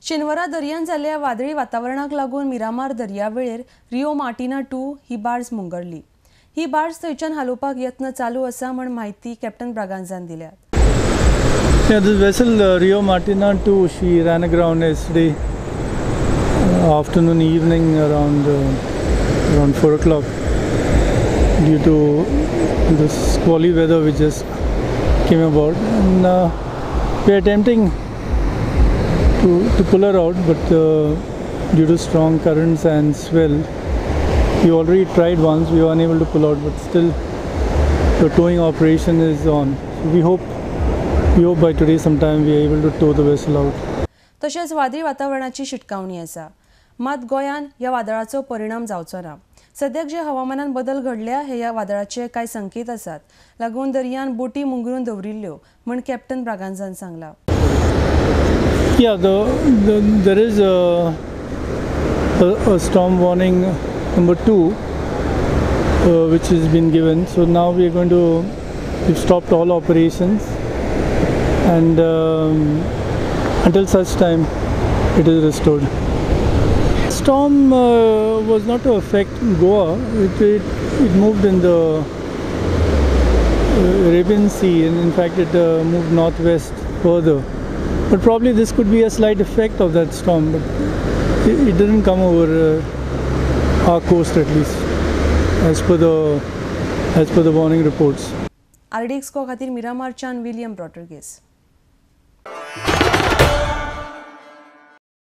शेनवारा दर्यान जाल्ल्या वादळी वातावरणाक लागून मिरामार दर्यावेळेर रियो मार्टिना 2 ही बार्ज मुंगरली। ही बार्ज थंयच्यान हालोवपाक यत्न चालू आसा म्हण माहिती कॅप्टन ब्रागांझान दिल्या। This vessel Rio Martina 2, she ran aground yesterday afternoon, evening around 4 o'clock due to this squally weather which just came about, and we are attempting to pull her out, but due to strong currents and swell, we already tried once. We were unable to pull out, but still the towing operation is on. So we hope by today sometime we are able to tow the vessel out. तशेंच वादळी वातावरणाची शिटकावणी आसा, मात गोंयान ह्या वादळाचो परिणाम जावचो ना। सद्याक जे हवामानान बदल घडल्या हे ह्या वादळाचे कांय संकेत आसात, लागून दर्यान बोटी मुंगरून दवरिल्ल्यो म्हण कॅप्टन ब्रागांझान सांगला। Yeah, there is a storm warning number 2 which has been given. So now we've stopped all operations, and until such time it is restored. Storm was not to affect Goa. It moved in the Arabian Sea, and in fact it moved northwest further. But probably this could be a slight effect of that storm, but it didn't come over our coast, at least, as per the warning reports. RDX को खातीर मिरामारच्यान William Rodriguez.